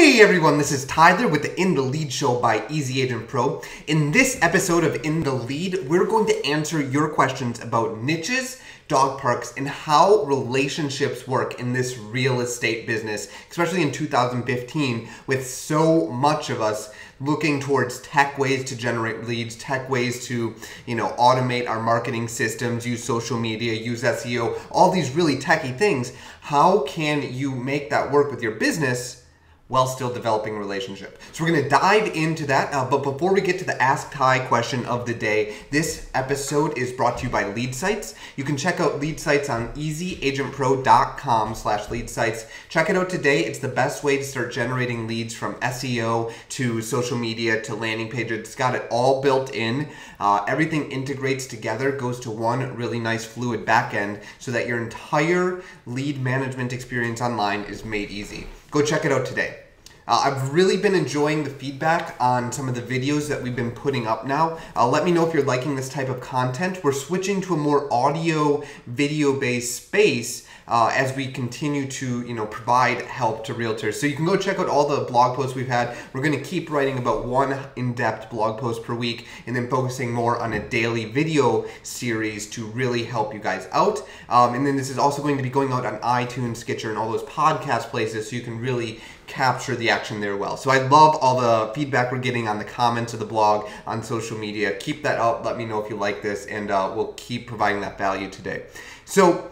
Hey everyone, this is Tyler with the In the Lead show by Easy Agent Pro. In this episode of In the Lead, we're going to answer your questions about niches, dog parks, and how relationships work in this real estate business, especially in 2015 with so much of us looking towards tech ways to generate leads, tech ways to, automate our marketing systems, use social media, use SEO, all these really techie things. How can you make that work with your business while still developing a relationship? So we're going to dive into that, but before we get to the Ask Ty question of the day, this episode is brought to you by Lead Sites. You can check out Lead Sites on easyagentpro.com/leadsites. Check it out today. It's the best way to start generating leads from SEO to social media to landing pages. It's got it all built in. Everything integrates together, goes to one really nice fluid backend so that your entire lead management experience online is made easy. Go check it out today. I've really been enjoying the feedback on some of the videos that we've been putting up now. Let me know if you're liking this type of content. We're switching to a more audio, video-based space as we continue to, provide help to realtors. So you can go check out all the blog posts we've had. We're going to keep writing about one in-depth blog post per week and then focusing more on a daily video series to really help you guys out. And then this is also going to be going out on iTunes, Stitcher, and all those podcast places so you can really capture the action there well. So I love all the feedback we're getting on the comments of the blog, on social media. Keep that up. Let me know if you like this, and we'll keep providing that value today. So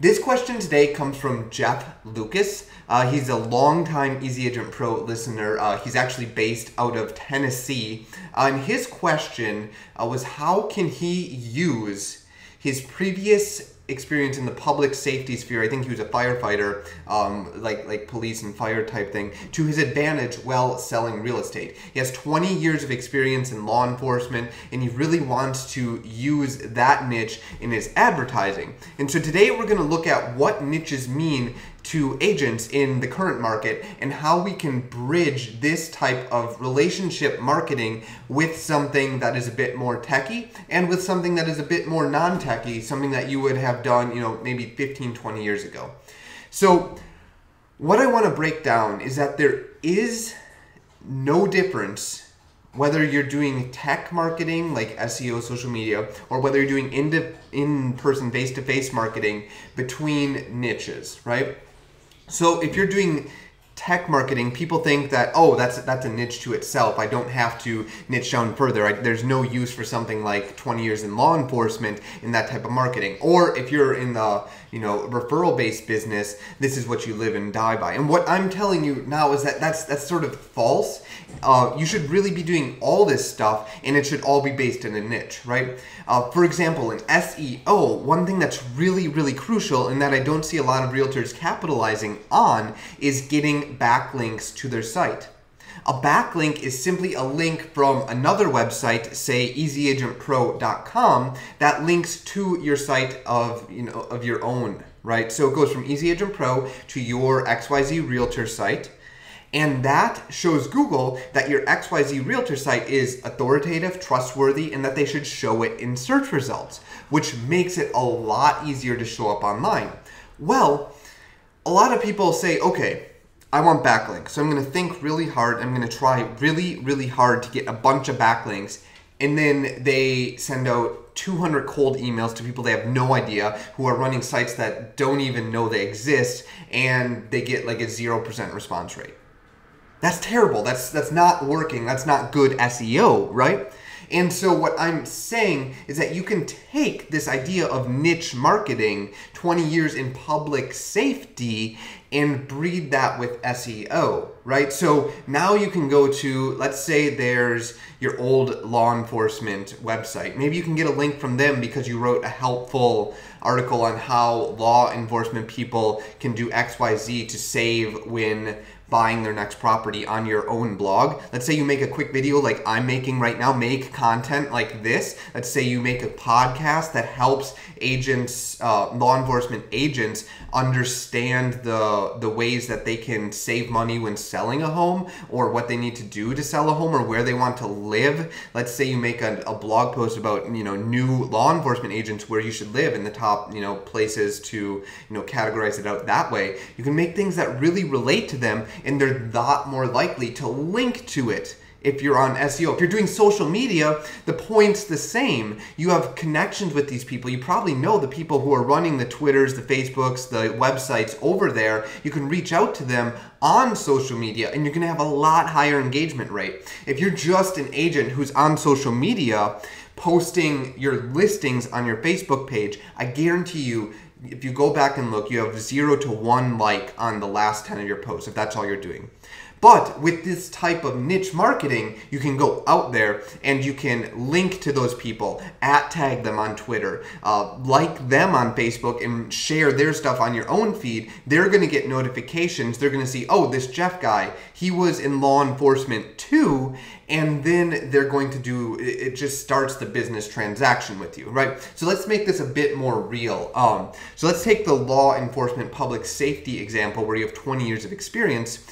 this question today comes from Jeff Lucas. He's a longtime Easy Agent Pro listener. He's actually based out of Tennessee. And his question was, how can he use his previous experience in the public safety sphere, I think he was a firefighter, like police and fire type thing, to his advantage while selling real estate? He has 20 years of experience in law enforcement, and he really wants to use that niche in his advertising. And so today we're going to look at what niches mean to agents in the current market and how we can bridge this type of relationship marketing with something that is a bit more techie and with something that is a bit more non-techie, something that you would have done, maybe 15, 20 years ago. So what I want to break down is that there is no difference whether you're doing tech marketing like SEO, social media, or whether you're doing in-person, face-to-face marketing between niches, right? So if you're doing tech marketing, people think that, oh, that's a niche to itself. I don't have to niche down further. There's no use for something like 20 years in law enforcement in that type of marketing. Or if you're in the referral-based business, this is what you live and die by. And what I'm telling you now is that that's sort of false. You should really be doing all this stuff, and it should all be based in a niche, right? For example, in SEO, one thing that's really, really crucial and that I don't see a lot of realtors capitalizing on is getting backlinks to their site. A backlink is simply a link from another website, say easyagentpro.com, that links to your site of your own, right? So it goes from Easy Agent Pro to your XYZ Realtor site. And that shows Google that your XYZ Realtor site is authoritative, trustworthy, and that they should show it in search results, which makes it a lot easier to show up online. Well, a lot of people say, okay, I want backlinks. So I'm going to think really hard. I'm going to try really, really hard to get a bunch of backlinks. And then they send out 200 cold emails to people they have no idea, who are running sites that don't even know they exist, and they get like a 0% response rate. That's terrible. That's not working. That's not good SEO, right? And so what I'm saying is that you can take this idea of niche marketing, 20 years in public safety, and breed that with SEO, right? So now you can go to, let's say there's your old law enforcement website. Maybe you can get a link from them because you wrote a helpful article on how law enforcement people can do XYZ to save when buying their next property on your own blog. Let's say you make a quick video like I'm making right now, make content like this. Let's say you make a podcast that helps agents, law enforcement agents, understand the ways that they can save money when selling a home, or what they need to do to sell a home, or where they want to live. Let's say you make a blog post about new law enforcement agents where you should live in the top places to categorize it out that way. You can make things that really relate to them, and they're a lot more likely to link to it. If you're on SEO, if you're doing social media, the point's the same. You have connections with these people. You probably know the people who are running the Twitters, the Facebooks, the websites over there. You can reach out to them on social media and you're going to have a lot higher engagement rate. If you're just an agent who's on social media posting your listings on your Facebook page, I guarantee you, if you go back and look, you have 0 to 1 like on the last 10 of your posts, if that's all you're doing. But with this type of niche marketing, you can go out there and you can link to those people, tag them on Twitter, like them on Facebook, and share their stuff on your own feed. They're going to get notifications. They're going to see, oh, this Jeff guy, he was in law enforcement too. And then they're going to do, it just starts the business transaction with you, right? So let's make this a bit more real. So let's take the law enforcement public safety example where you have 20 years of experience.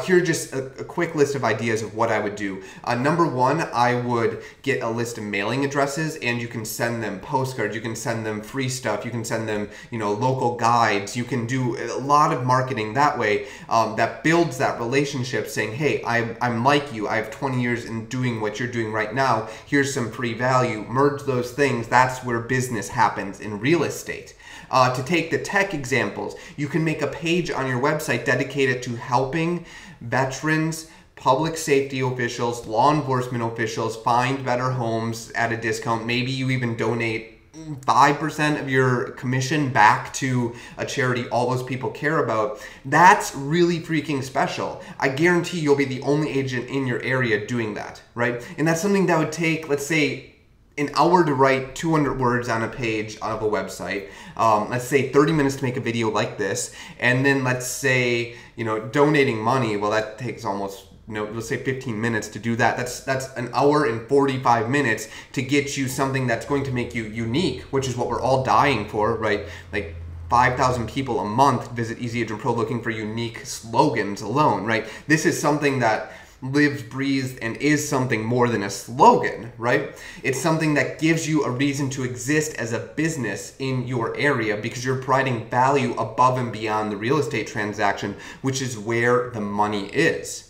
Here are just a quick list of ideas of what I would do. Number one, I would get a list of mailing addresses and you can send them postcards, you can send them free stuff, you can send them, local guides. You can do a lot of marketing that way that builds that relationship, saying, hey, I'm like you, I have 20 years in doing what you're doing right now. Here's some free value. Merge those things. That's where business happens in real estate. To take the tech examples, you can make a page on your website dedicated to helping veterans, public safety officials, law enforcement officials find better homes at a discount. Maybe you even donate 5% of your commission back to a charity all those people care about. That's really freaking special. I guarantee you'll be the only agent in your area doing that, right? And that's something that would take, let's say, an hour to write 200 words on a page of a website. Let's say 30 minutes to make a video like this. And then let's say, donating money, well, that takes almost let's say 15 minutes to do that. That's an hour and 45 minutes to get you something that's going to make you unique, which is what we're all dying for, right? Like 5,000 people a month visit Easy Agent Pro looking for unique slogans alone, right? This is something that lives, breathes, and is something more than a slogan, right? It's something that gives you a reason to exist as a business in your area because you're providing value above and beyond the real estate transaction, which is where the money is.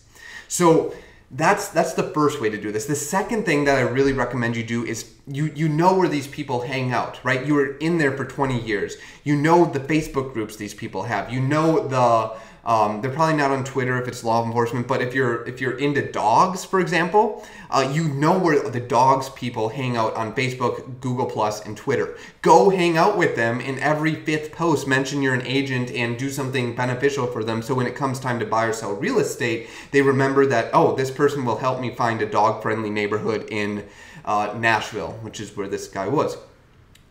So that's the first way to do this. The second thing that I really recommend you do is you know where these people hang out, right? You were in there for 20 years. You know the Facebook groups these people have. You know they're probably not on Twitter if it's law enforcement, but if you're into dogs, for example, you know where the dogs people hang out on Facebook, Google Plus, and Twitter. Go hang out with them. In every 5th post, mention you're an agent and do something beneficial for them. So when it comes time to buy or sell real estate, they remember that, oh, this person will help me find a dog-friendly neighborhood in Nashville, which is where this guy was.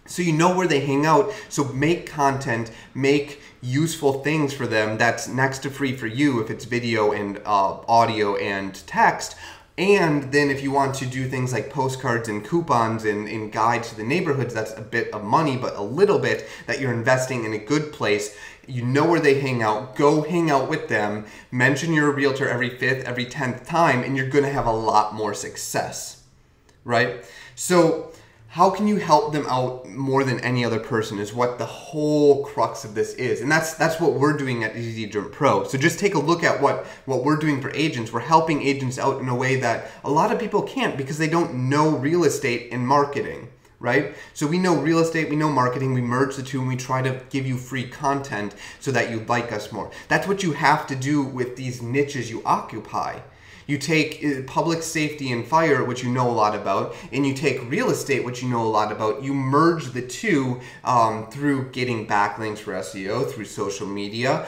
So you know where they hang out, so make content, make useful things for them that's next to free for you if it's video and audio and text. And then if you want to do things like postcards and coupons and guides to the neighborhoods, that's a bit of money, but a little bit that you're investing in a good place. You know where they hang out, go hang out with them, mention you're a realtor every 5th, every 10th time, and you're gonna have a lot more success, right? So how can you help them out more than any other person is what the whole crux of this is. And that's what we're doing at Easy Agent Pro. So just take a look at what we're doing for agents. We're helping agents out in a way that a lot of people can't because they don't know real estate and marketing, right? So we know real estate, we know marketing, we merge the two and we try to give you free content so that you like us more. That's what you have to do with these niches you occupy. You take public safety and fire, which you know a lot about, and you take real estate, which you know a lot about. You merge the two through getting backlinks for SEO, through social media,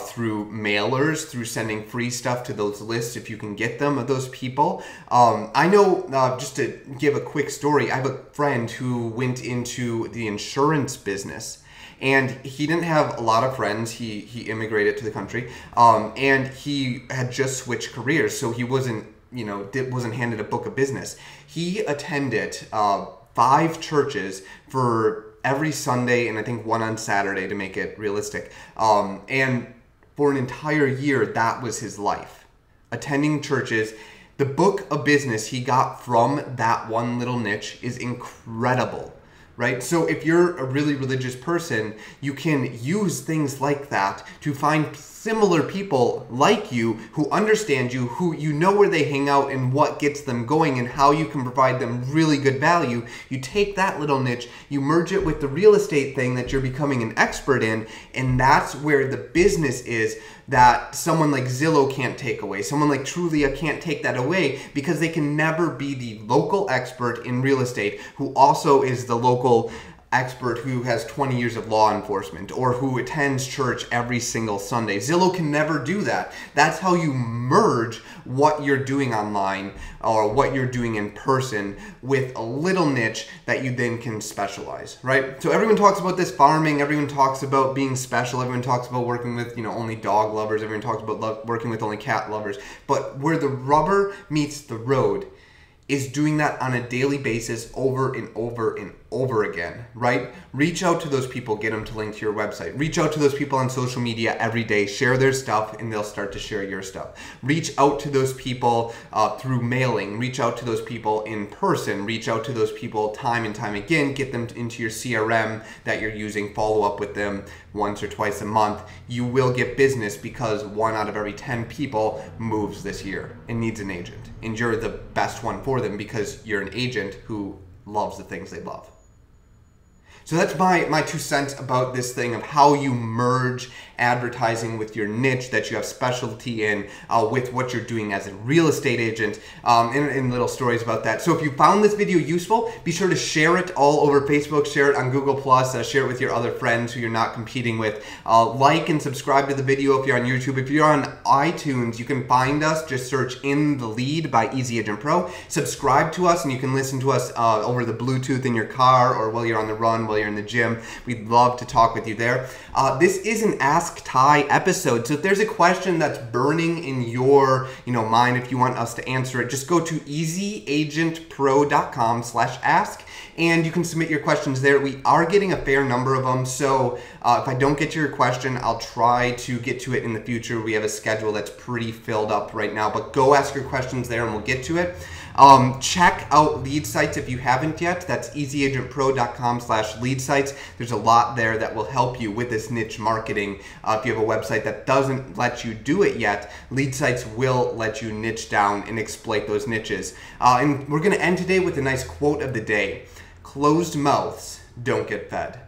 through mailers, through sending free stuff to those lists if you can get them of those people. I know, just to give a quick story, I have a friend who went into the insurance business. And he didn't have a lot of friends. He immigrated to the country, and he had just switched careers, so he wasn't handed a book of business. He attended 5 churches for every Sunday, and I think 1 on Saturday to make it realistic. And for an entire year, that was his life, attending churches. The book of business he got from that one little niche is incredible. Right? So if you're a really religious person, you can use things like that to find similar people like you who understand you, who you know where they hang out and what gets them going and how you can provide them really good value. You take that little niche, you merge it with the real estate thing that you're becoming an expert in, and that's where the business is that someone like Zillow can't take away. Someone like Trulia can't take that away because they can never be the local expert in real estate who also is the local expert who has 20 years of law enforcement or who attends church every single Sunday. Zillow can never do that. That's how you merge what you're doing online or what you're doing in person with a little niche that you then can specialize, right? So everyone talks about this farming, everyone talks about being special, everyone talks about working with, only dog lovers, everyone talks about working with only cat lovers, but where the rubber meets the road is doing that on a daily basis over and over and over again, right? Reach out to those people, get them to link to your website. Reach out to those people on social media every day, share their stuff, and they'll start to share your stuff. Reach out to those people through mailing. Reach out to those people in person. Reach out to those people time and time again. Get them into your CRM that you're using. Follow up with them once or twice a month. You will get business because 1 out of every 10 people moves this year and needs an agent. And you're the best one for them because you're an agent who loves the things they love. So that's my 2 cents about this thing of how you merge advertising with your niche that you have specialty in with what you're doing as a real estate agent, and little stories about that. So if you found this video useful, be sure to share it all over Facebook, share it on Google+, share it with your other friends who you're not competing with. Like and subscribe to the video if you're on YouTube. If you're on iTunes, you can find us, just search In the Lead by Easy Agent Pro. Subscribe to us and you can listen to us over the Bluetooth in your car or while you're on the run, while you're in the gym. We'd love to talk with you there. This is an Ask Ty episode, so if there's a question that's burning in your mind, if you want us to answer it, just go to easyagentpro.com/ask and you can submit your questions there. We are getting a fair number of them, so if I don't get to your question, I'll try to get to it in the future. We have a schedule that's pretty filled up right now, but go ask your questions there and we'll get to it. Check out lead sites if you haven't yet. That's easyagentpro.com/lead sites. There's a lot there that will help you with this niche marketing. If you have a website that doesn't let you do it yet, lead sites will let you niche down and exploit those niches. And we're going to end today with a nice quote of the day. Closed mouths don't get fed.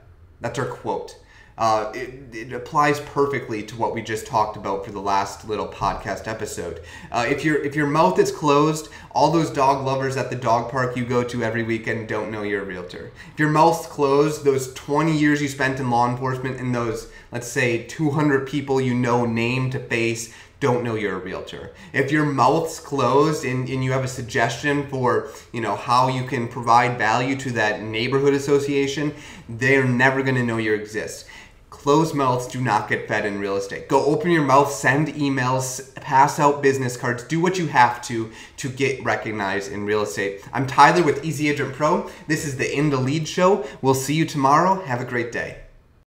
That's our quote. It applies perfectly to what we just talked about for the last little podcast episode. If your mouth is closed, all those dog lovers at the dog park you go to every weekend don't know you're a realtor. If your mouth's closed, those 20 years you spent in law enforcement and those, let's say, 200 people you know name to face don't know you're a realtor. If your mouth's closed and you have a suggestion for how you can provide value to that neighborhood association, they're never going to know you exist. Closed mouths do not get fed in real estate. Go open your mouth, send emails, pass out business cards, do what you have to get recognized in real estate. I'm Tyler with Easy Agent Pro. This is the In the Lead show. We'll see you tomorrow. Have a great day.